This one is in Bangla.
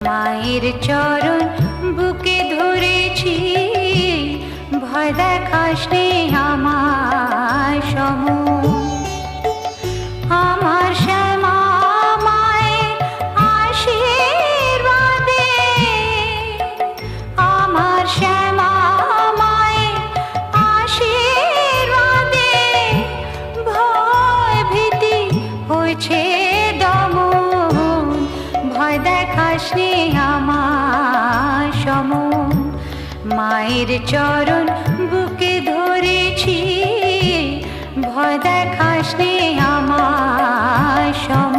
মায়ের চরণ বুকে ধরেছি, ভয় দেখাস নে আমার সম। আমার শ্যামা মায়ের আশীর্বাদে, আমার শ্যামা মায়ের আশীর্বাদে ভয় ভীতি হয়েছে দমন। ভয় দেখাস নে আমার সম। মায়ের চরণ বুকে ধরেছি, ভয় দেখাস নে আমার সম।